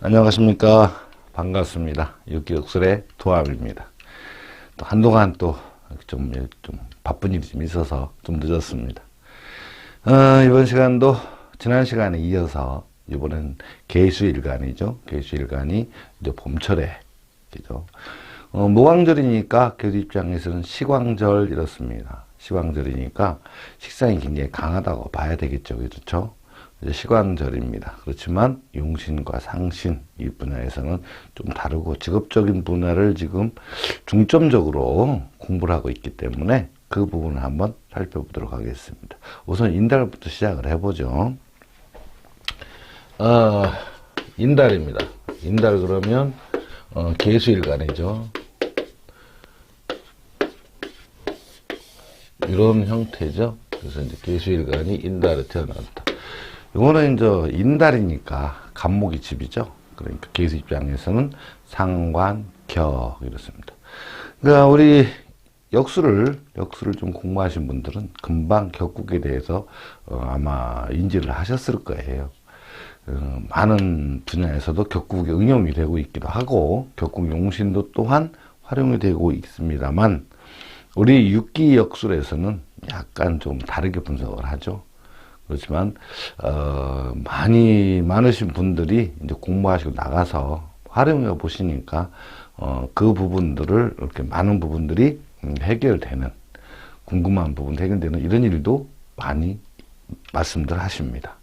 안녕하십니까. 반갑습니다. 육기육술의 도암입니다. 또 한동안 또 좀 바쁜 일이 좀 있어서 좀 늦었습니다. 이번 시간도 지난 시간에 이어서 이번엔 계수일간이죠. 계수일간이 이제 봄철에 그죠. 모광절이니까 계수 입장에서는 시광절 이렇습니다. 시광절이니까 식상이 굉장히 강하다고 봐야 되겠죠. 그렇죠? 시광절입니다. 그렇지만 용신과 상신 이 분야에서는 좀 다르고 직업적인 분야를 지금 중점적으로 공부를 하고 있기 때문에 그 부분을 한번 살펴보도록 하겠습니다. 우선 인달부터 시작을 해보죠. 인달입니다. 인달 그러면 계수일간이죠. 이런 형태죠. 그래서 이제 계수일간이 인달에 태어났다. 이거는 이제 인달이니까 간목이 집이죠. 그러니까 계수 입장에서는 상관, 격 이렇습니다. 그러니까 우리 역수를 좀 공부하신 분들은 금방 격국에 대해서 아마 인지를 하셨을 거예요. 많은 분야에서도 격국에 응용이 되고 있기도 하고 격국 용신도 또한 활용이 되고 있습니다만 우리 육기 역술에서는 약간 좀 다르게 분석을 하죠. 그렇지만 많으신 분들이 이제 공부하시고 나가서 활용해 보시니까 그 부분들을 이렇게 많은 부분들이 해결되는 궁금한 부분 해결되는 이런 일도 많이 말씀들 하십니다.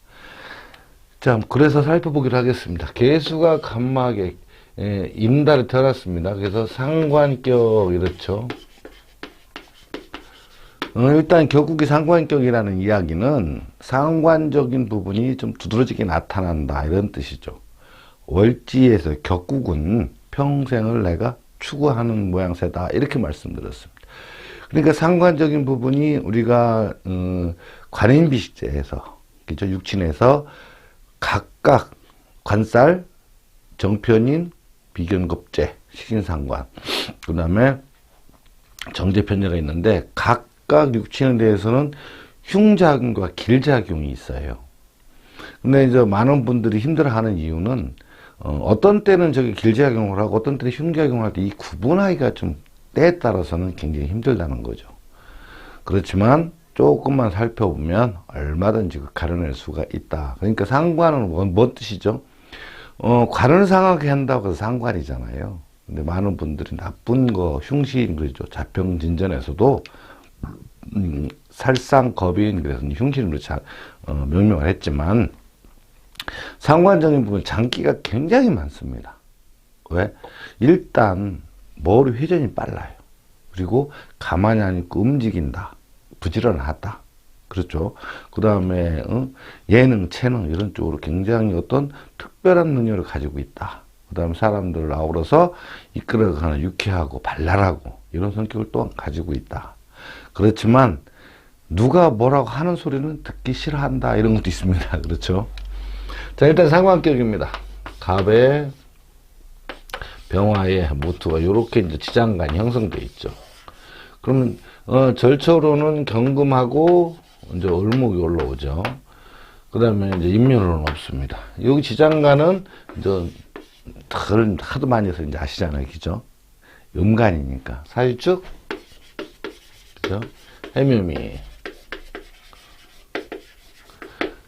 자, 그래서 살펴보기로 하겠습니다. 계수가 간막에 임달에 태어났습니다. 그래서 상관격 이렇죠. 일단 격국이 상관격이라는 이야기는 상관적인 부분이 좀 두드러지게 나타난다 이런 뜻이죠. 월지에서 격국은 평생을 내가 추구하는 모양새다 이렇게 말씀드렸습니다. 그러니까 상관적인 부분이 우리가 관인비식제에서 그죠? 육친에서 각각 관살, 정편인, 비견급제, 식인상관 그 다음에 정제편제가 있는데 각각 육친에 대해서는 흉작용과 길작용이 있어요. 근데 이제 많은 분들이 힘들어하는 이유는 어떤 때는 저기 길작용을 하고 어떤 때는 흉작용을 할 때 이 구분하기가 좀 때에 따라서는 굉장히 힘들다는 거죠. 그렇지만 조금만 살펴보면 얼마든지 가려낼 수가 있다. 그러니까 상관은 뭔 뜻이죠? 관을 상하게 한다고 해서 상관이잖아요. 근데 많은 분들이 나쁜 거 흉신 그러죠. 자평진전에서도 살상겁인 그래서 흉신으로 명명을 했지만 상관적인 부분 장기가 굉장히 많습니다. 왜? 일단 머리 회전이 빨라요. 그리고 가만히 안 있고 움직인다. 부지런하다. 그렇죠. 그 다음에 예능, 체능 이런 쪽으로 굉장히 어떤 특별한 능력을 가지고 있다. 그 다음에 사람들을 아우러서 이끌어가는 유쾌하고 발랄하고 이런 성격을 또한 가지고 있다. 그렇지만 누가 뭐라고 하는 소리는 듣기 싫어한다 이런 것도 있습니다. 그렇죠. 자, 일단 상관격입니다. 갑에 병화에 모투가 이렇게 이제 지장간이 형성되어 있죠. 그러면 절초로는 경금하고 이제 을목이 올라오죠. 그 다음에 이제 인묘로는 없습니다. 여기 지장간은 이제 하도 많이 해서 이제 아시잖아요. 그죠? 음간이니까. 사유축, 그죠? 해묘미.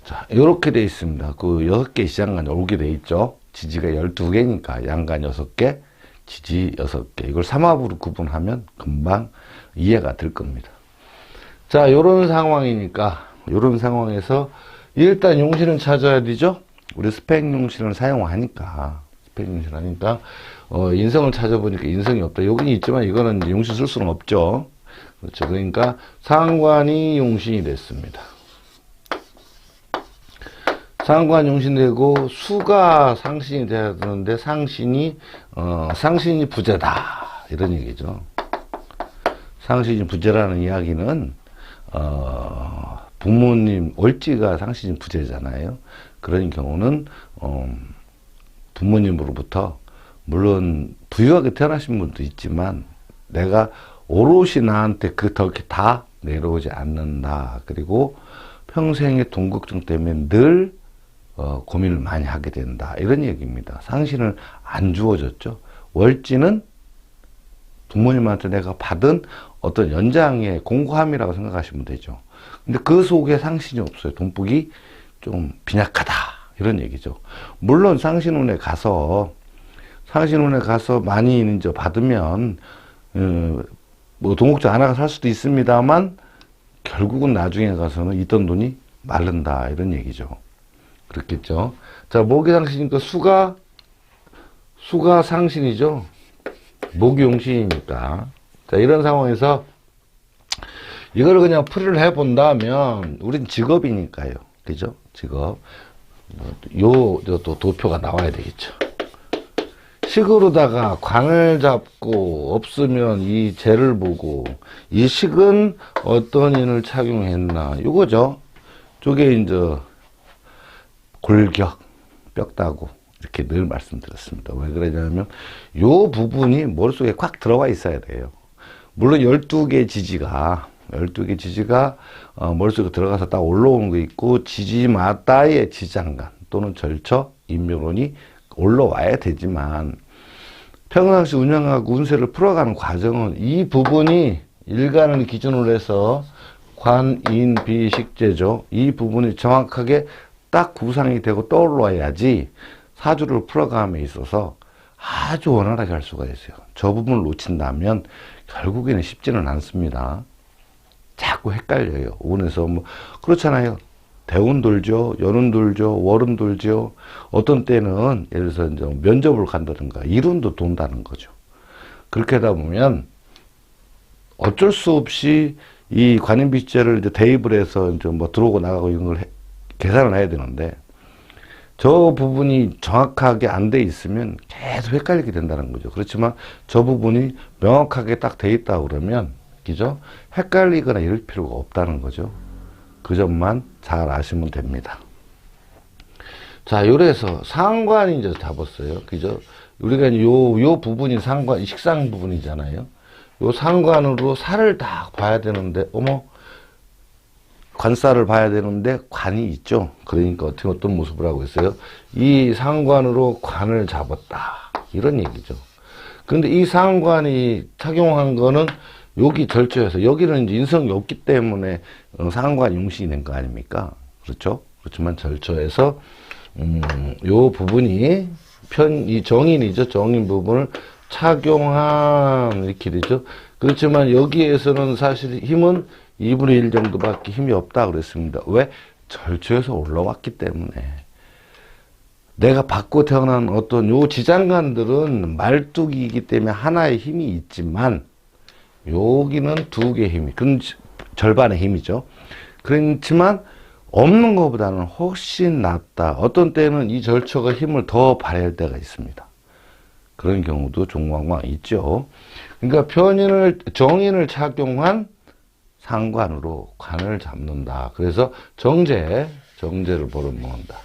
자, 요렇게 돼 있습니다. 그 6개 지장간이 오게 돼 있죠. 지지가 12개니까 양간 6개, 지지 6개. 이걸 삼합으로 구분하면 금방 이해가 될 겁니다. 자, 요런 상황이니까, 요런 상황에서 일단 용신을 찾아야 되죠? 우리 스펙 용신을 사용하니까, 인성을 찾아보니까 인성이 없다. 여기 있지만 이거는 용신 쓸 수는 없죠. 그렇죠. 그러니까 상관이 용신이 됐습니다. 상관 용신되고 수가 상신이 돼야 되는데 상신이 부재다 이런 얘기죠. 상신이 부재라는 이야기는 부모님 월지가 상신이 부재잖아요. 그런 경우는 부모님으로부터 물론 부유하게 태어나신 분도 있지만 내가 오롯이 나한테 그 덕이 다 내려오지 않는다. 그리고 평생의 동국증 때문에 늘 고민을 많이 하게 된다. 이런 얘기입니다. 상신을 안 주어졌죠. 월지는 부모님한테 내가 받은 어떤 연장의 공고함이라고 생각하시면 되죠. 근데 그 속에 상신이 없어요. 돈복이 좀 빈약하다. 이런 얘기죠. 물론 상신운에 가서 많이 이제 받으면, 뭐 동목주 하나가 살 수도 있습니다만, 결국은 나중에 가서는 있던 돈이 마른다. 이런 얘기죠. 그렇겠죠. 자, 목이 상신이니까 수가 상신이죠. 목이 용신이니까. 자, 이런 상황에서 이걸 그냥 풀이를 해본다면, 우린 직업이니까요. 그죠? 직업. 또 도표가 나와야 되겠죠. 식으로다가 관을 잡고, 없으면 이 재를 보고, 이 식은 어떤 인을 착용했나. 이거죠. 저게 이제, 골격, 뼈다구. 이렇게 늘 말씀드렸습니다. 왜 그러냐면, 요 부분이 머릿속에 꽉 들어와 있어야 돼요. 물론 12개 지지가 머릿속에 들어가서 딱 올라오는 거 있고, 지지마다의 지장간 또는 절처, 인묘론이 올라와야 되지만, 평상시 운영하고 운세를 풀어가는 과정은 이 부분이 일간을 기준으로 해서 관, 인, 비, 식재죠. 이 부분이 정확하게 딱 구상이 되고 떠올라야지 사주를 풀어감에 있어서 아주 원활하게 할 수가 있어요. 저 부분을 놓친다면 결국에는 쉽지는 않습니다. 자꾸 헷갈려요. 운에서 뭐 그렇잖아요. 대운 돌죠, 연운 돌죠, 월운 돌죠. 어떤 때는 예를 들어서 이제 면접을 간다든가 일운도 돈다는 거죠. 그렇게 하다 보면 어쩔 수 없이 이 관인비재를 이제 대입을 해서 이제 뭐 들어오고 나가고 이런 걸 계산을 해야 되는데 저 부분이 정확하게 안 돼 있으면 계속 헷갈리게 된다는 거죠. 그렇지만 저 부분이 명확하게 딱 돼 있다 그러면 그죠? 헷갈리거나 이럴 필요가 없다는 거죠. 그 점만 잘 아시면 됩니다. 자, 요래서 상관이 이제 잡았어요. 그죠? 우리가 요 부분이 상관, 식상 부분이잖아요. 요 상관으로 살을 다 봐야 되는데, 관살을 봐야 되는데, 관이 있죠. 그러니까 어떤 모습을 하고 있어요? 이 상관으로 관을 잡았다. 이런 얘기죠. 그런데 이 상관이 착용한 거는 여기 절조해서 여기는 이제 인성이 없기 때문에 상관 용신이 된 거 아닙니까? 그렇죠? 그렇지만 절조해서 요 부분이 이 정인이죠. 정인 부분을 착용한 이렇게 되죠. 그렇지만 여기에서는 사실 힘은 2분의 1 정도밖에 힘이 없다 그랬습니다. 왜? 절조해서 올라왔기 때문에. 내가 받고 태어난 어떤 요 지장간들은 말뚝이기 때문에 하나의 힘이 있지만 여기는 2개의 힘이, 그건 절반의 힘이죠. 그렇지만 없는 것보다는 훨씬 낫다. 어떤 때는 이 절처가 힘을 더 발휘할 때가 있습니다. 그런 경우도 종광광 있죠. 그러니까 정인을 착용한 상관으로 관을 잡는다. 그래서 정제를 벌어먹는다.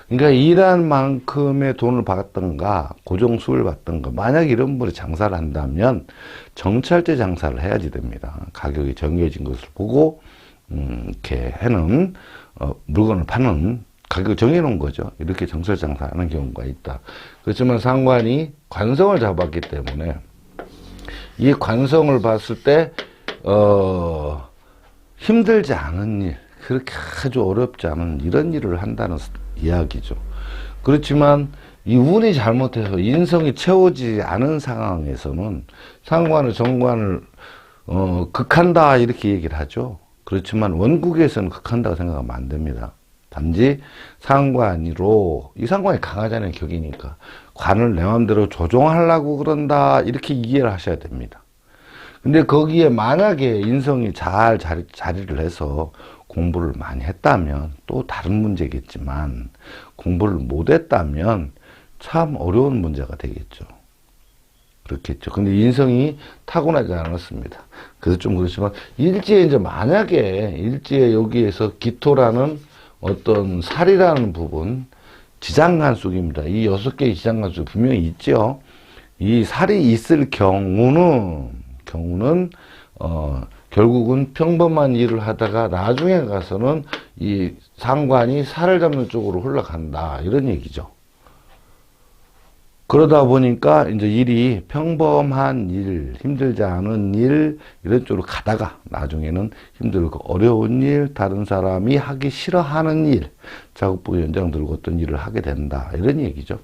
그러니까 일한 만큼의 돈을 받았던가 고정수를 받던가 만약 이런 분이 장사를 한다면 정찰제 장사를 해야지 됩니다. 가격이 정해진 것을 보고 이렇게 해는 물건을 파는 가격을 정해놓은 거죠. 이렇게 정찰 장사하는 경우가 있다. 그렇지만 상관이 관성을 잡았기 때문에 이 관성을 봤을 때 힘들지 않은 일, 그렇게 아주 어렵지 않은 이런 일을 한다는 이야기죠. 그렇지만 이 운이 잘못해서 인성이 채워지지 않은 상황에서는 상관을 정관을 극한다 이렇게 얘기를 하죠. 그렇지만 원국에서는 극한다고 생각하면 안 됩니다. 단지 상관으로 이 상관이 강하잖아요. 격이니까 관을 내 마음대로 조종하려고 그런다 이렇게 이해를 하셔야 됩니다. 근데 거기에 만약에 인성이 잘 자리를 해서 공부를 많이 했다면 또 다른 문제겠지만 공부를 못했다면 참 어려운 문제가 되겠죠. 그렇겠죠. 근데 인성이 타고나지 않았습니다. 그래서 좀 그렇지만 일지에 이제 만약에 일지에 여기에서 기토라는 어떤 살이라는 부분 지장간 속입니다. 이 6개의 지장간 속 분명히 있죠. 이 살이 있을 경우는 결국은 평범한 일을 하다가 나중에 가서는 이 상관이 살을 잡는 쪽으로 흘러간다. 이런 얘기죠. 그러다 보니까 이제 일이 평범한 일, 힘들지 않은 일, 이런 쪽으로 가다가 나중에는 힘들고 어려운 일, 다른 사람이 하기 싫어하는 일, 작업복 연장 들고 어떤 일을 하게 된다. 이런 얘기죠.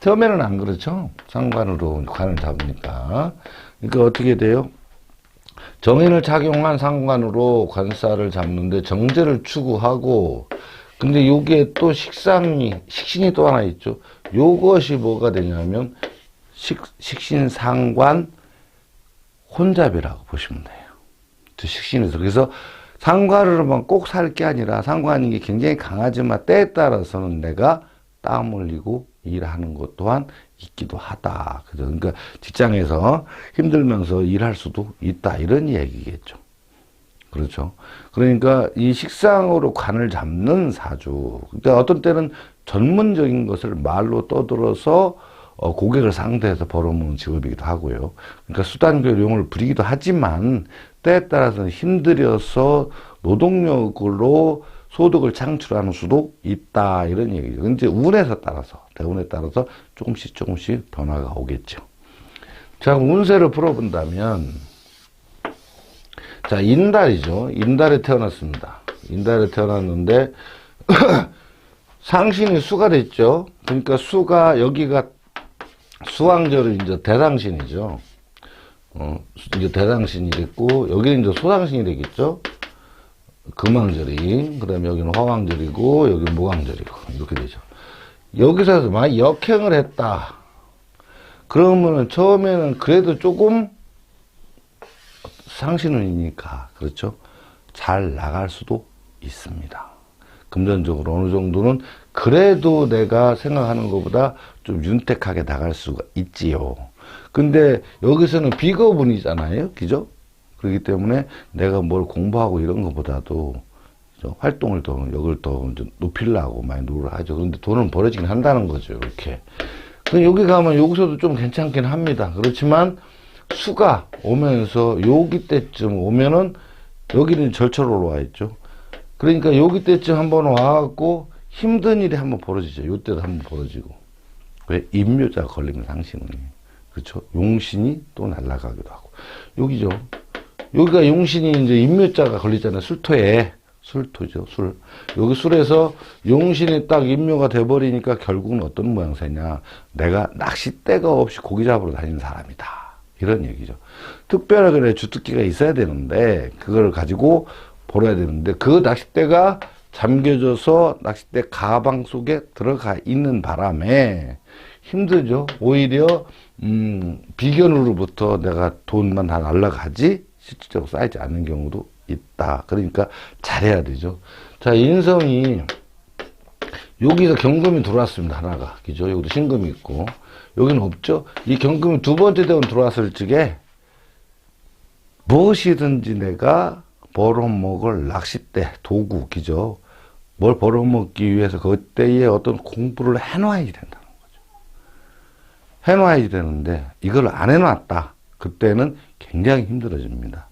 처음에는 안 그렇죠. 상관으로 관을 잡으니까. 그러니까 어떻게 돼요? 정인을 착용한 상관으로 관살을 잡는데 정제를 추구하고, 근데 요게 또 식신이 또 하나 있죠. 요것이 뭐가 되냐면, 식신상관 혼잡이라고 보시면 돼요. 식신에서. 그래서 상관으로만 꼭 살 게 아니라 상관이 굉장히 강하지만 때에 따라서는 내가 땀 흘리고 일하는 것 또한 있기도 하다. 그죠? 그러니까 직장에서 힘들면서 일할 수도 있다. 이런 얘기겠죠. 그렇죠. 그러니까 이 식상으로 관을 잡는 사주. 그러니까 어떤 때는 전문적인 것을 말로 떠들어서 고객을 상대해서 벌어먹는 직업이기도 하고요. 그러니까 수단교용을 부리기도 하지만 때에 따라서는 힘들어서 노동력으로 소득을 창출하는 수도 있다. 이런 얘기죠. 근데 운에 따라서 조금씩 변화가 오겠죠. 자, 운세를 풀어본다면, 자, 인달이죠. 인달에 태어났습니다. 인달에 태어났는데, 상신이 수가 됐죠. 그러니까 수가, 여기가 수왕절이 이제 대상신이죠. 이제 대상신이 됐고, 여기는 이제 소상신이 되겠죠. 금왕절이, 그 다음에 여기는 화왕절이고, 여기는 무왕절이고, 이렇게 되죠. 여기서 만약 역행을 했다. 그러면은 처음에는 그래도 조금 상신운이니까, 그렇죠? 잘 나갈 수도 있습니다. 금전적으로 어느 정도는 그래도 내가 생각하는 것보다 좀 윤택하게 나갈 수가 있지요. 근데 여기서는 비거분이잖아요. 그죠? 그렇기 때문에 내가 뭘 공부하고 이런 것보다도 활동을 더, 여기를 더 높이려고 많이 노력을 하죠. 그런데 돈은 벌어지긴 한다는 거죠. 이렇게. 여기 가면 여기서도 좀 괜찮긴 합니다. 그렇지만 수가 오면서 여기 때쯤 오면은 여기는 절처로 올라와 있죠. 그러니까 여기 때쯤 한번 와갖고 힘든 일이 한번 벌어지죠. 요때도 한번 벌어지고. 왜? 임묘자가 걸리면 상신은. 그렇죠? 용신이 또 날아가기도 하고. 여기죠. 여기가 용신이 이제 임묘자가 걸리잖아요. 술토에. 술토죠, 술. 여기 술에서 용신이 딱 임묘가 돼버리니까 결국은 어떤 모양새냐. 내가 낚싯대가 없이 고기 잡으러 다니는 사람이다. 이런 얘기죠. 특별하게 주특기가 있어야 되는데, 그걸 가지고 벌어야 되는데, 그 낚싯대가 잠겨져서 낚싯대 가방 속에 들어가 있는 바람에 힘들죠. 오히려, 비견으로부터 내가 돈만 다 날라가지, 실질적으로 쌓이지 않는 경우도 있다. 그러니까 잘해야 되죠. 자, 인성이 여기서 경금이 들어왔습니다. 하나가. 그죠? 여기도 신금이 있고 여기는 없죠. 이 경금이 두 번째 대원 들어왔을 적에 무엇이든지 내가 벌어먹을 낚싯대, 도구, 그죠? 뭘 벌어먹기 위해서 그때에 어떤 공부를 해놔야 된다는 거죠. 해놔야 되는데 이걸 안 해놨다. 그때는 굉장히 힘들어집니다.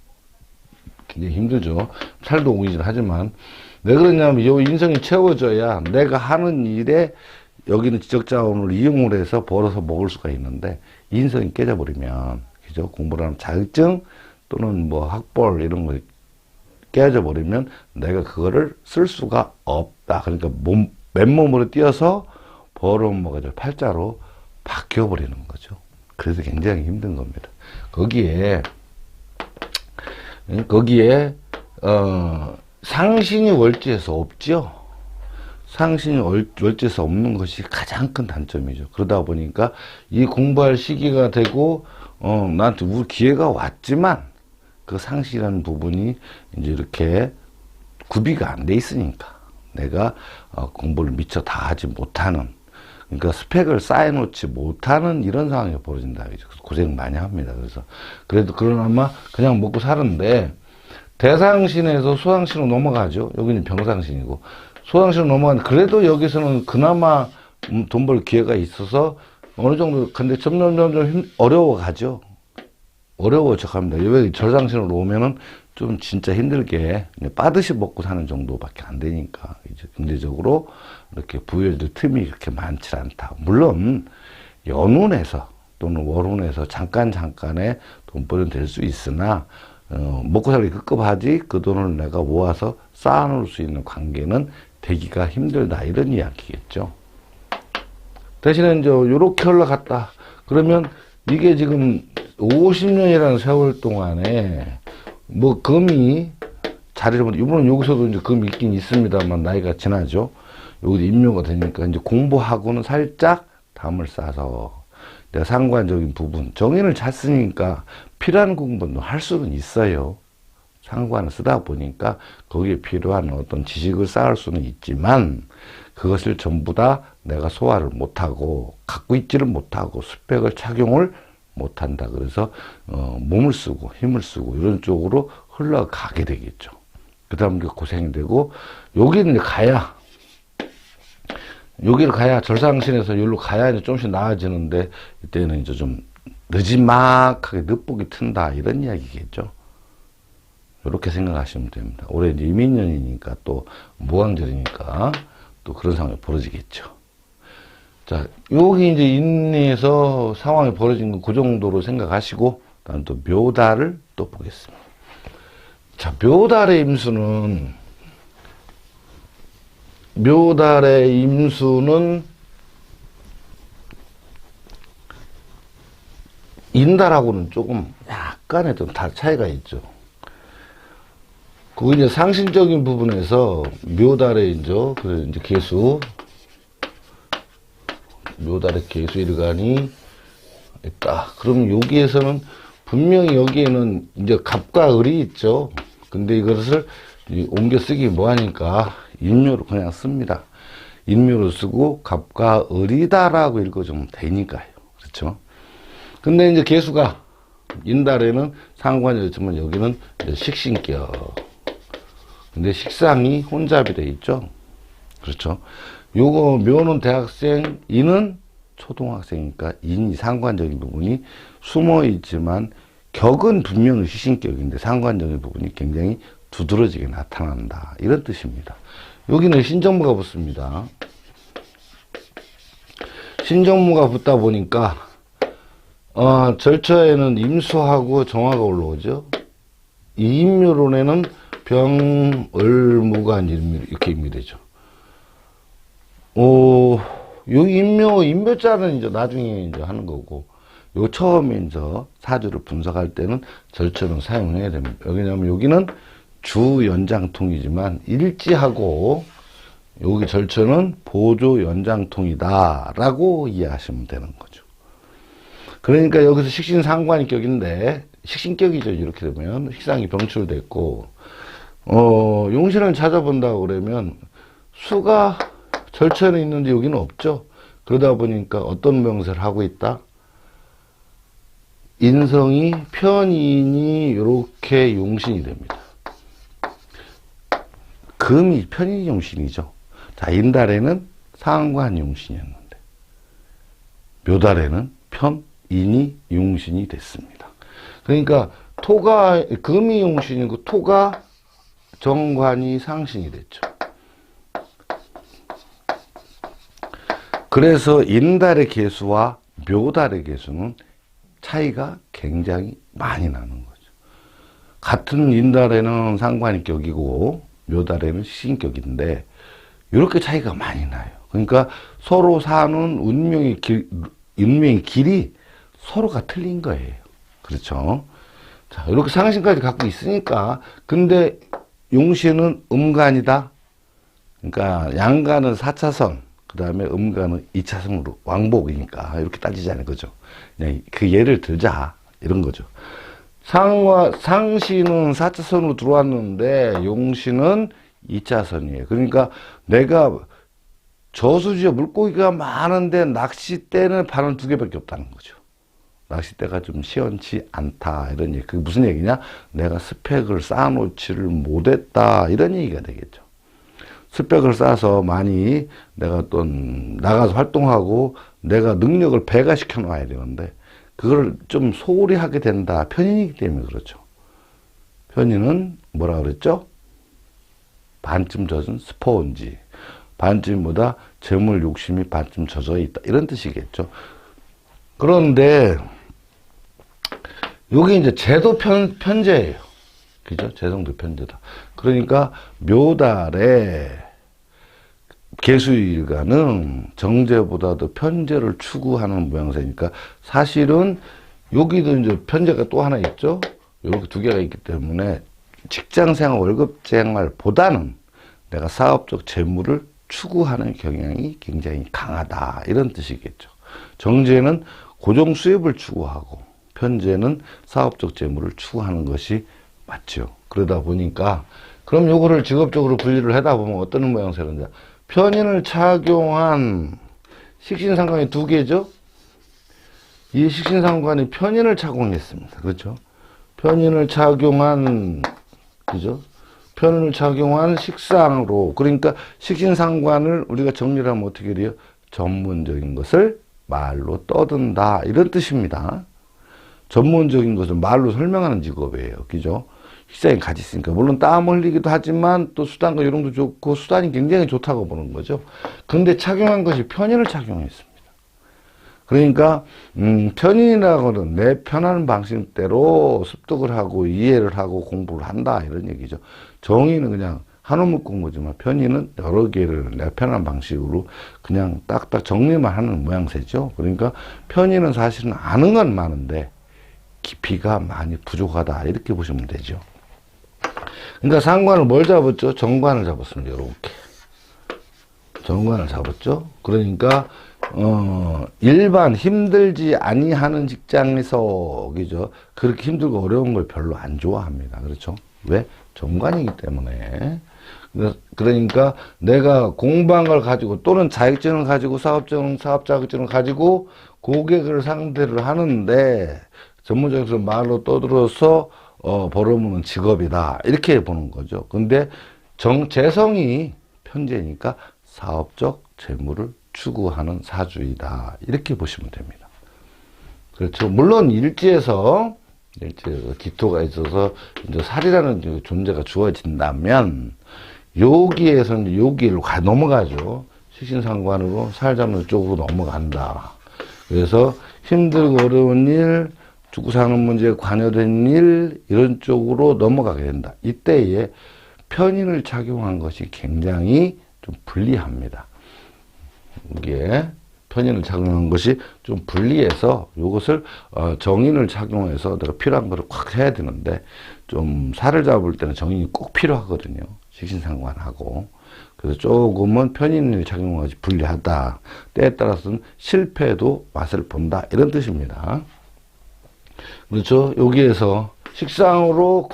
굉장히 힘들죠. 살도 오기질 하지만 왜 그러냐면 이 인성이 채워져야 내가 하는 일에 여기는 지적자원을 이용을 해서 벌어서 먹을 수가 있는데 인성이 깨져버리면 그죠? 공부를 하는 자격증 또는 뭐 학벌 이런 거 깨져버리면 내가 그거를 쓸 수가 없다. 그러니까 맨몸으로 뛰어서 벌어먹어서 팔자로 바뀌어버리는 거죠. 그래서 굉장히 힘든 겁니다. 거기에 상신이 월지에서 없죠. 상신이 월지에서 없는 것이 가장 큰 단점이죠. 그러다 보니까 이 공부할 시기가 되고 나한테 기회가 왔지만 그 상신이라는 부분이 이제 이렇게 구비가 안 돼 있으니까 내가 공부를 미처 다 하지 못하는, 그러니까 스펙을 쌓아놓지 못하는 이런 상황이 벌어진다. 고생 많이 합니다. 그래도 그러나마 그냥 먹고 사는데 대상신에서 소상신으로 넘어가죠. 여기는 병상신이고 소상신으로 넘어가는데 그래도 여기서는 그나마 돈 벌 기회가 있어서 어느 정도, 근데 점점 어려워가죠. 어려워져 갑니다. 왜 절상신으로 오면은 좀 진짜 힘들게 빠듯이 먹고 사는 정도밖에 안 되니까 이제 경제적으로 이렇게 부여될 틈이 그렇게 많지 않다. 물론 연운에서 또는 월운에서 잠깐의 돈벌이는 될 수 있으나 먹고 살기 급급하지 그 돈을 내가 모아서 쌓아놓을 수 있는 관계는 되기가 힘들다 이런 이야기겠죠. 대신에 이제 요렇게 올라갔다 그러면 이게 지금 50년이라는 세월 동안에 뭐 금이 자리를 이번은 여기서도 이제 금이 있긴 있습니다만 나이가 지나죠. 여기도 임묘가 되니까 이제 공부하고는 살짝 담을 싸서 내가 상관적인 부분 정인을 잘 쓰니까 필요한 공부는 할 수는 있어요. 상관을 쓰다 보니까 거기에 필요한 어떤 지식을 쌓을 수는 있지만 그것을 전부 다 내가 소화를 못하고 갖고 있지를 못하고 스펙을 착용을 못한다. 그래서 몸을 쓰고 힘을 쓰고 이런 쪽으로 흘러가게 되겠죠. 그 다음 고생이 되고 여기는 이제 가야 여기를 가야 절상신에서 여기로 가야 이제 조금씩 나아지는데 이때는 이제 좀 늦지막하게 늦복이 튼다 이런 이야기겠죠. 이렇게 생각하시면 됩니다. 올해 이제 이민년이니까 또 무광절이니까 또 그런 상황이 벌어지겠죠. 자, 여기 이제 인내에서 상황이 벌어진 건 그 정도로 생각하시고, 다음 또 묘달을 또 보겠습니다. 자, 묘달의 임수는 인달하고는 조금 약간의 좀 차이가 있죠. 그 이제 상신적인 부분에서 묘달의 이제 개수, 묘달의 개수 일간이 있다. 그럼 여기에서는 분명히 여기에는 이제 갑과 을이 있죠. 근데 이것을 옮겨 쓰기 뭐하니까 인묘로 그냥 씁니다. 인묘로 쓰고 갑과 을이다라고 읽어주면 되니까요. 그렇죠? 근데 이제 개수가 인달에는 상관이었지만 여기는 식신격. 근데 식상이 혼잡이 돼 있죠. 그렇죠? 요거 묘는 대학생, 인은 초등학생이니까 인이 상관적인 부분이 숨어 있지만 격은 분명히 시신격인데 상관적인 부분이 굉장히 두드러지게 나타난다. 이런 뜻입니다. 여기는 신정무가 붙습니다. 신정무가 붙다 보니까 절처에는 임수하고 정화가 올라오죠. 이 임묘론에는 병을무가 이렇게 임묘되죠. 요 임묘자는 이제 나중에 이제 하는 거고, 요 처음에 이제 사주를 분석할 때는 절처는 사용해야 됩니다. 왜냐면 여기는 주 연장통이지만 일지하고 여기 절처는 보조 연장통이다라고 이해하시면 되는 거죠. 그러니까 여기서 식신상관격인데 식신격이죠. 이렇게 되면 식상이 병출됐고, 용신을 찾아본다고 그러면 수가 절처는 있는데 여기는 없죠. 그러다 보니까 어떤 명세를 하고 있다? 인성이 편인이 이렇게 용신이 됩니다. 금이 편인 용신이죠. 자, 인달에는 상관 용신이었는데 묘달에는 편인이 용신이 됐습니다. 그러니까 토가 금이 용신이고 토가 정관이 상신이 됐죠. 그래서 인달의 개수와 묘달의 개수는 차이가 굉장히 많이 나는 거죠. 같은 인달에는 상관인격이고 묘달에는 시신격인데 이렇게 차이가 많이 나요. 그러니까 서로 사는 운명의 길이 서로가 틀린 거예요. 그렇죠? 자, 이렇게 상신까지 갖고 있으니까 근데 용신은 음간이다. 그러니까 양간은 4차선, 그 다음에 음간은 2차선으로 왕복이니까 이렇게 따지자는 거죠. 그냥 그 예를 들자 이런 거죠. 상신은 4차선으로 들어왔는데 용신은 2차선이에요. 그러니까 내가 저수지에 물고기가 많은데 낚싯대는 바람 2개밖에 없다는 거죠. 낚싯대가 좀 시원치 않다 이런 얘기. 그게 무슨 얘기냐? 내가 스펙을 쌓아놓지를 못했다 이런 얘기가 되겠죠. 스펙을 쌓아서 많이 내가 또 나가서 활동하고 내가 능력을 배가시켜 놔야 되는데 그걸 좀 소홀히 하게 된다. 편인이기 때문에 그렇죠. 편인은 뭐라 그랬죠? 반쯤 젖은 스포인지. 반쯤보다 재물 욕심이 반쯤 젖어 있다. 이런 뜻이겠죠. 그런데 여기 이제 제도 편제예요. 그죠? 재성도 편제다. 그러니까 묘달에 계수일간은 정제보다도 편제를 추구하는 모양새니까 사실은 여기도 이제 편제가 또 하나 있죠. 이렇게 두 개가 있기 때문에 직장생활, 월급생활보다는 내가 사업적 재물을 추구하는 경향이 굉장히 강하다. 이런 뜻이겠죠. 정제는 고정 수입을 추구하고 편제는 사업적 재물을 추구하는 것이 맞죠. 그러다 보니까 그럼 요거를 직업적으로 분리를 하다 보면 어떤 모양새인지 편인을 착용한 식신상관이 두 개죠. 이 식신상관이 편인을 착용했습니다. 그렇죠? 편인을 착용한 그죠? 편인을 착용한 식상으로 그러니까 식신상관을 우리가 정리를 하면 어떻게 돼요? 전문적인 것을 말로 떠든다 이런 뜻입니다. 전문적인 것을 말로 설명하는 직업이에요. 그죠? 식상이 같이 있으니까 물론 땀 흘리기도 하지만 또 수단과 요령도 좋고 수단이 굉장히 좋다고 보는 거죠. 근데 착용한 것이 편인을 착용했습니다. 그러니까 편인이라고는 내 편한 방식대로 습득을 하고 이해를 하고 공부를 한다 이런 얘기죠. 정의는 그냥 한 어묵 공부지만 편인은 여러 개를 내 편한 방식으로 그냥 딱딱 정리만 하는 모양새죠. 그러니까 편인은 사실은 아는 건 많은데 깊이가 많이 부족하다 이렇게 보시면 되죠. 그러니까 상관을 뭘 잡았죠? 정관을 잡았습니다. 이렇게 정관을 잡았죠. 그러니까 일반 힘들지 아니하는 직장에서 그죠? 그렇게 힘들고 어려운 걸 별로 안 좋아합니다. 그렇죠? 왜? 정관이기 때문에. 그러니까 내가 공부한 걸 가지고 또는 자격증을 가지고 사업 자격증을 가지고 고객을 상대를 하는데 전문적으로 말로 떠들어서 벌어먹는 직업이다 이렇게 보는 거죠. 근데 재성이 편제니까 사업적 재물을 추구하는 사주이다 이렇게 보시면 됩니다. 그렇죠. 물론 일지에서 기토가 있어서 이제 살이라는 존재가 주어진다면 여기에서는 여기로 넘어가죠. 식신상관으로 살 잡는 쪽으로 넘어간다. 그래서 힘들고 어려운 일, 죽고 사는 문제에 관여된 일 이런 쪽으로 넘어가게 된다. 이때에 편인을 착용한 것이 굉장히 좀 불리합니다. 이게 편인을 착용한 것이 좀 불리해서 이것을 정인을 착용해서 내가 필요한 거를 확 해야 되는데 좀 살을 잡을 때는 정인이 꼭 필요하거든요. 식신상관하고. 그래서 조금은 편인을 착용한 것이 불리하다. 때에 따라서는 실패도 맛을 본다. 이런 뜻입니다. 그렇죠? 여기에서 식상으로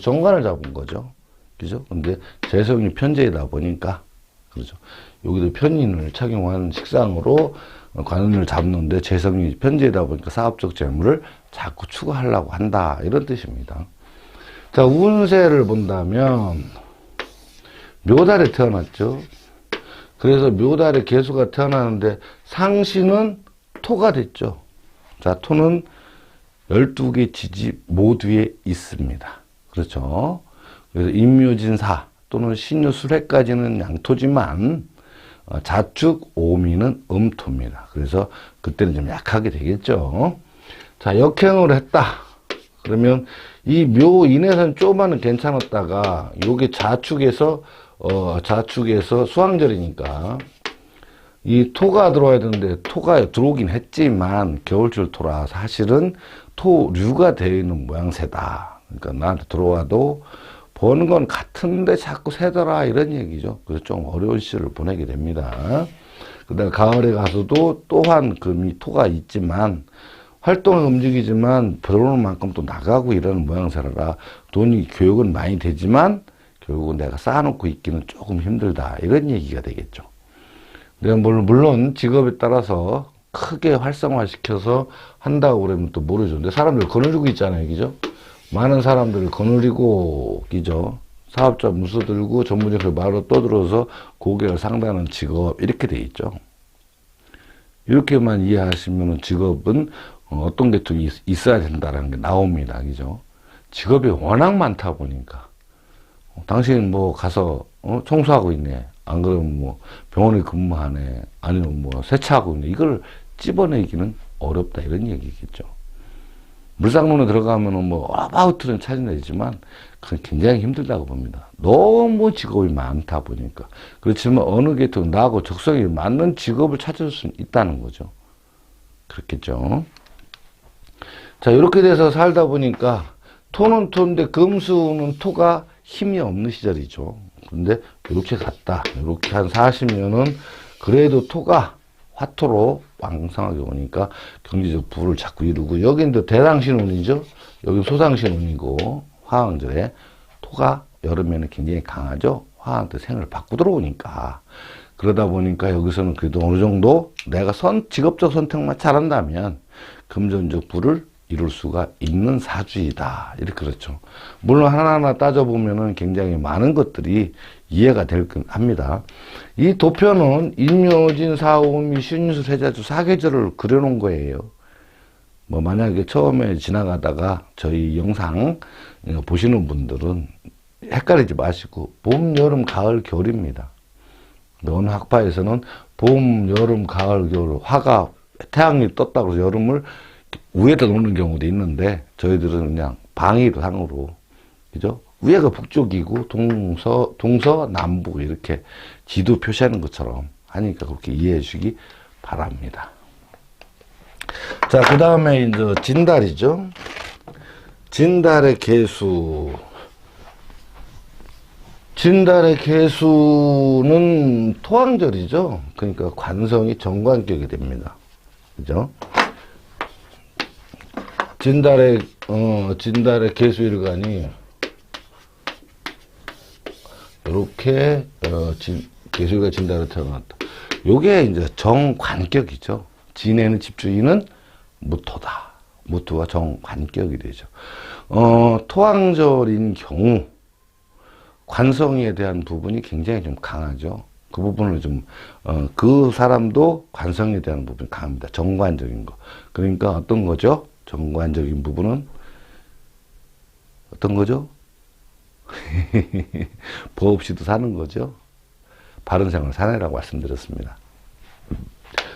정관을 잡은 거죠. 그죠? 근데 재성이 편제이다 보니까, 그렇죠? 여기도 편인을 착용한 식상으로 관을 잡는데 재성이 편제이다 보니까 사업적 재물을 자꾸 추구하려고 한다. 이런 뜻입니다. 자, 운세를 본다면, 묘달에 태어났죠. 그래서 묘달에 계수가 태어나는데 상신은 토가 됐죠. 자, 토는 12개 지지 모두에 있습니다. 그렇죠. 그래서 인묘진사 또는 신유술해까지는 양토지만 자축 오미는 음토입니다. 그래서 그때는 좀 약하게 되겠죠. 자, 역행을 했다. 그러면 이 묘인에서는 조금만은 괜찮았다가 요게 자축에서 수황절이니까 이 토가 들어와야 되는데 토가 들어오긴 했지만 겨울철 토라 사실은 토류가 되어 있는 모양새다. 그러니까 나한테 들어와도 버는 건 같은데 자꾸 새더라 이런 얘기죠. 그래서 좀 어려운 시절을 보내게 됩니다. 그다음에 가을에 가서도 또한 그 토가 있지만 활동을 움직이지만 들어오는 만큼 또 나가고 이러는 모양새라 돈이 교육은 많이 되지만 결국은 내가 쌓아놓고 있기는 조금 힘들다 이런 얘기가 되겠죠. 내가 물론 직업에 따라서 크게 활성화시켜서 한다고 그러면 또 모르죠. 근데 사람들 거느리고 있잖아요. 그죠? 많은 사람들을 거느리고, 그죠? 사업자 문서 들고 전문적으로 말로 떠들어서 고객을 상대하는 직업, 이렇게 돼 있죠. 이렇게만 이해하시면 직업은 어떤 계통이 있어야 된다는 게 나옵니다. 그죠? 직업이 워낙 많다 보니까 당신 뭐 가서 청소하고 있네. 안 그러면 뭐 병원에 근무하네. 아니면 뭐 세차하고 있네. 이걸 찝어내기는 어렵다 이런 얘기겠죠. 물상론에 들어가면은 뭐 아바우트는 찾아내지만 그건 굉장히 힘들다고 봅니다. 너무 직업이 많다 보니까. 그렇지만 어느 계통 나하고 적성이 맞는 직업을 찾을 수 있다는 거죠. 그렇겠죠. 자, 이렇게 돼서 살다 보니까 토는 토인데 금수는 토가 힘이 없는 시절이죠. 근데 이렇게 갔다. 이렇게 한 40년은 그래도 토가 화토로 왕성하게 오니까 경제적 부를 자꾸 이루고, 여긴 또 대상신운이죠. 여기 소상신운이고, 화왕절에 토가 여름에는 굉장히 강하죠. 화한테 생을 바꾸 들어오니까. 그러다 보니까 여기서는 그래도 어느 정도 내가 직업적 선택만 잘한다면 금전적 부를 이룰 수가 있는 사주이다. 이렇게 그렇죠. 물론 하나하나 따져보면은 굉장히 많은 것들이 이해가 될 합니다. 이 도표는 인묘진, 사오미, 신유수, 세자주, 사계절을 그려놓은 거예요. 뭐 만약에 처음에 지나가다가 저희 영상 보시는 분들은 헷갈리지 마시고 봄, 여름, 가을, 겨울입니다. 어느 학파에서는 봄, 여름, 가을, 겨울, 화가 태양이 떴다고 해서 여름을 위에다 놓는 경우도 있는데 저희들은 그냥 방위상으로, 그죠? 위에가 북쪽이고 동서 남북 이렇게 지도 표시하는 것처럼 하니까 그렇게 이해해 주시기 바랍니다. 자, 그 다음에 이제 진달이죠. 진달의 개수. 진달의 개수는 토왕절이죠. 그러니까 관성이 정관격이 됩니다. 그죠? 진달의 개수일간이 이렇게 개수일간 진달에 태어났다. 요게 이제 정관격이죠. 진에는 집주인은 무토다. 무토가 정관격이 되죠. 토왕절인 경우 관성에 대한 부분이 굉장히 좀 강하죠. 그 부분을 그 사람도 관성에 대한 부분이 강합니다. 정관적인 거. 그러니까 어떤 거죠? 정관적인 부분은 어떤 거죠? 법 없이도 사는 거죠. 바른 생활 사내라고 말씀드렸습니다.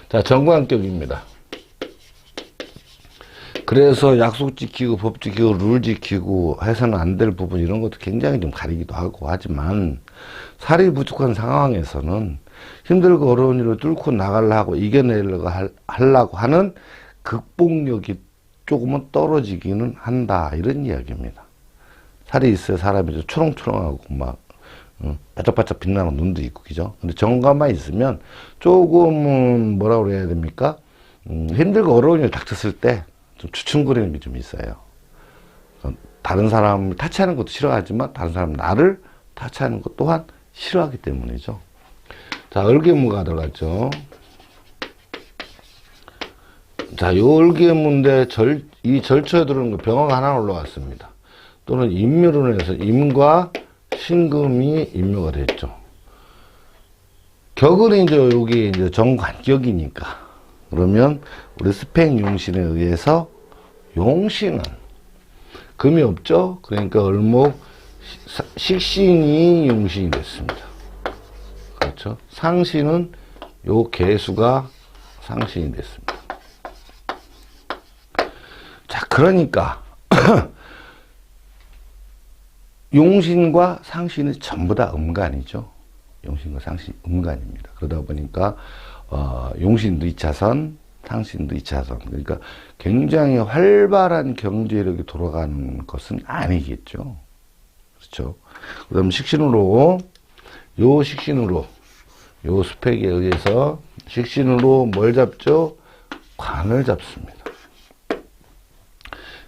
자, 정관격입니다. 그래서 약속 지키고 법 지키고 룰 지키고 해서는 안 될 부분 이런 것도 굉장히 좀 가리기도 하고 하지만 살이 부족한 상황에서는 힘들고 어려운 일을 뚫고 나가려고 이겨내려고 하려고 하는 극복력이 조금은 떨어지기는 한다 이런 이야기입니다. 살이 있어야 사람이 초롱초롱하고 막 바짝바짝 빛나는 눈도 있고 그죠? 근데 정관만 있으면 조금은 뭐라고 그래야 됩니까? 힘들고 어려운 일 닥쳤을 때 좀 주춤거리는 게 좀 있어요. 다른 사람을 타치하는 것도 싫어하지만 다른 사람 나를 타치하는 것 또한 싫어하기 때문이죠. 자, 을개무가 들어갔죠. 자, 요 을개무인데 이 절초에 들어오는 거 병화가 하나 올라왔습니다. 또는 인묘론에서 임과 신금이 인묘가 됐죠. 격은 이제 여기 이제 정관격이니까. 그러면 우리 스팽 용신에 의해서 용신은 금이 없죠. 그러니까 을목 식신이 용신이 됐습니다. 그렇죠. 상신은 요 개수가 상신이 됐습니다. 자, 그러니까 용신과 상신은 전부 다 음간이죠. 용신과 상신이 음간입니다. 그러다 보니까 용신도 2차선, 상신도 2차선. 그러니까 굉장히 활발한 경제력이 돌아가는 것은 아니겠죠. 그렇죠. 그 다음 식신으로, 요 스펙에 의해서 식신으로 뭘 잡죠? 관을 잡습니다.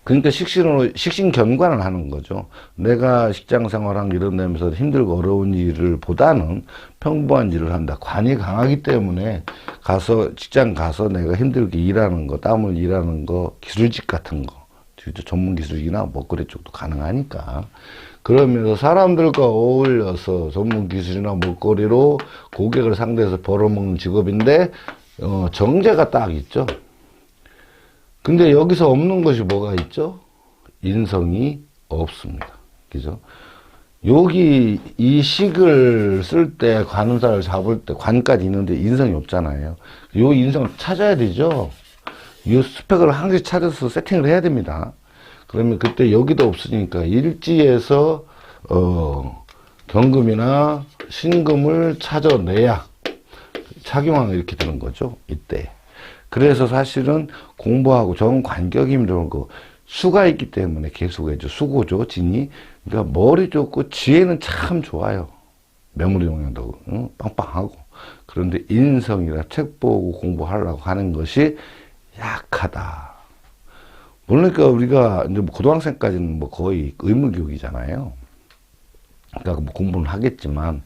그러니까 식신견관을 하는 거죠. 내가 직장 생활하고 이런 데면서 힘들고 어려운 일을 보다는 평범한 일을 한다. 관이 강하기 때문에 직장 가서 내가 힘들게 일하는 거, 땀을 일하는 거, 기술직 같은 거, 전문 기술이나 먹거리 쪽도 가능하니까. 그러면서 사람들과 어울려서 전문 기술이나 먹거리로 고객을 상대해서 벌어먹는 직업인데, 정제가 딱 있죠. 근데 여기서 없는 것이 뭐가 있죠? 인성이 없습니다. 그죠? 여기 이 식을 쓸 때 관음사를 잡을 때 관까지 있는데 인성이 없잖아요. 요 인성을 찾아야 되죠. 이 스펙을 항상 찾아서 세팅을 해야 됩니다. 그러면 그때 여기도 없으니까 일지에서 경금이나 신금을 찾아내야 착용하는 이렇게 되는 거죠. 이때. 그래서 사실은 공부하고 정관격임 이런 거 수가 있기 때문에 계속해죠. 수고죠, 진이. 그러니까 머리 좋고 지혜는 참 좋아요. 메모리 용량도 빵빵하고. 그런데 인성이라 책 보고 공부하려고 하는 것이 약하다. 그러니까 우리가 이제 고등학생까지는 뭐 거의 의무교육이잖아요. 그러니까 뭐 공부는 하겠지만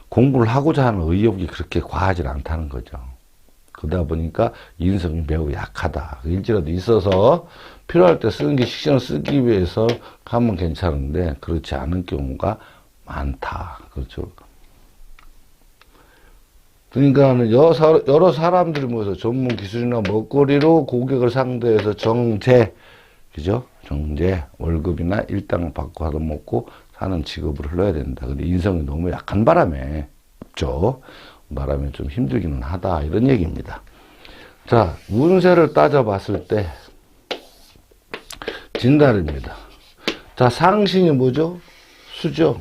공부를 하고자 하는 의욕이 그렇게 과하지 않다는 거죠. 그러다 보니까 인성이 매우 약하다. 일지라도 있어서 필요할 때 쓰는 게 식신을 쓰기 위해서 하면 괜찮은데 그렇지 않은 경우가 많다. 그렇죠. 그러니까 여러 사람들이 모여서 전문 기술이나 먹거리로 고객을 상대해서 정제, 그죠? 정제, 월급이나 일당 받고 하다먹고 사는 직업을 흘러야 된다. 근데 인성이 너무 약한 바람에, 없죠? 바람에 좀 힘들기는 하다. 이런 얘기입니다. 자, 운세를 따져봤을 때, 진달입니다. 자, 상신이 뭐죠? 수죠?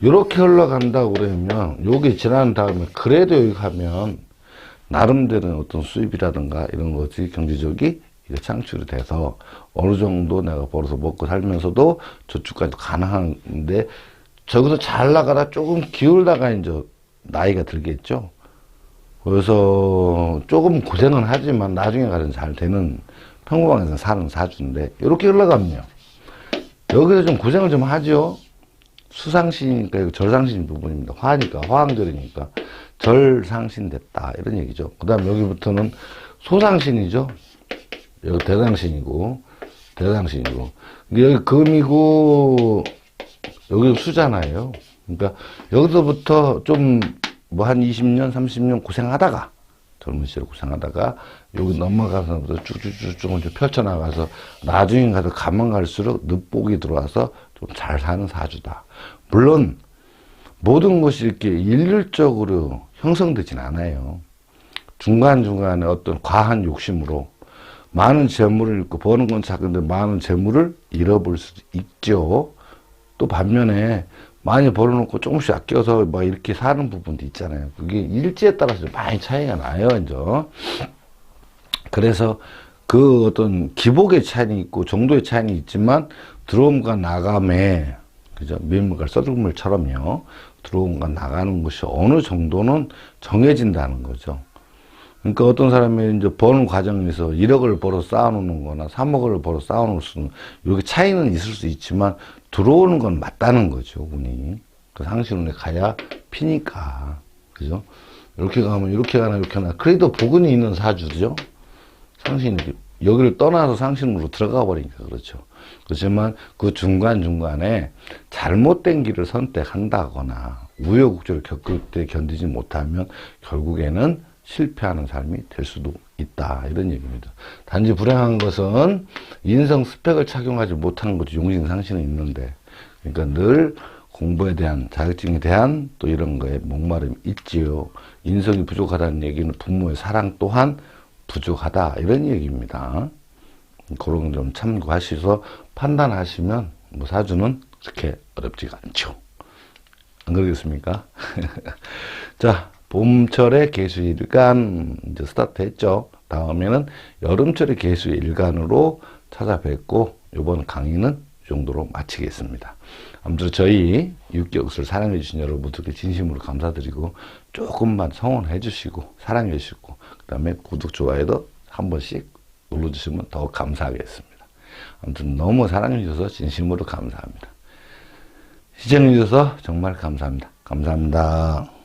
이렇게 흘러간다고 그러면, 요게 지난 다음에, 그래도 여기 가면, 나름대로 어떤 수입이라든가 이런 것이 경제적이 창출이 돼서 어느 정도 내가 벌어서 먹고 살면서도 저축까지 가능한데, 저기서 잘 나가다 조금 기울다가 이제 나이가 들겠죠. 그래서 조금 고생은 하지만 나중에 가서 잘 되는 평범하게 사는 사주인데, 이렇게 흘러가면요. 여기서 좀 고생을 좀 하죠. 수상신이니까 이거 절상신 부분입니다. 화니까, 화왕절이니까 절상신 됐다. 이런 얘기죠. 그 다음 여기부터는 소상신이죠. 여기 대상신이고, 대상신이고. 여기 금이고, 여기 수잖아요. 그러니까 여기서부터 좀 뭐 한 20년, 30년 고생하다가, 젊은 시절 고생하다가, 여기 넘어가서부터 쭉쭉쭉 펼쳐나가서, 나중에 가서 가면 갈수록 늑복이 들어와서 좀 잘 사는 사주다. 물론, 모든 것이 이렇게 일률적으로 형성되진 않아요. 중간중간에 어떤 과한 욕심으로, 많은 재물을 잃고, 버는 건 작은데 많은 재물을 잃어볼 수도 있죠. 또 반면에, 많이 벌어놓고 조금씩 아껴서 막 이렇게 사는 부분도 있잖아요. 그게 일지에 따라서 많이 차이가 나요, 이제. 그래서 그 어떤 기복의 차이는 있고 정도의 차이는 있지만 들어옴과 나감에, 그죠? 민물과 썰물처럼요. 들어옴과 나가는 것이 어느 정도는 정해진다는 거죠. 그러니까 어떤 사람이 이제 버는 과정에서 1억을 벌어 쌓아놓는 거나 3억을 벌어 쌓아놓을 수는, 이렇게 차이는 있을 수 있지만 들어오는 건 맞다는 거죠, 운이. 그 상신운에 가야 피니까. 그죠? 이렇게 가면 이렇게 가나 이렇게 가나. 그래도 복운이 있는 사주죠. 상신이 여기를 떠나서 상신으로 들어가 버리니까 그렇죠. 그렇지만 그 중간중간에 잘못된 길을 선택한다거나 우여곡절을 겪을 때 견디지 못하면 결국에는 실패하는 삶이 될 수도 있다. 이런 얘기입니다. 단지 불행한 것은 인성 스펙을 착용하지 못하는 거지. 용신상신은 있는데. 그러니까 늘 공부에 대한, 자격증에 대한 또 이런 거에 목마름이 있지요. 인성이 부족하다는 얘기는 부모의 사랑 또한 부족하다. 이런 얘기입니다. 그런 점 참고하셔서 판단하시면 뭐 사주는 그렇게 어렵지가 않죠. 안 그러겠습니까? 자, 봄철의 개수일간 이제 스타트 했죠. 다음에는 여름철의 개수일간으로 찾아뵙고 이번 강의는 이 정도로 마치겠습니다. 아무튼 저희 육격을 사랑해 주신 여러분들께 진심으로 감사드리고 조금만 성원해 주시고 사랑해 주시고 그 다음에 구독, 좋아요도 한 번씩 눌러주시면 더 감사하겠습니다. 아무튼 너무 사랑해 주셔서 진심으로 감사합니다. 시청해 주셔서 정말 감사합니다. 감사합니다.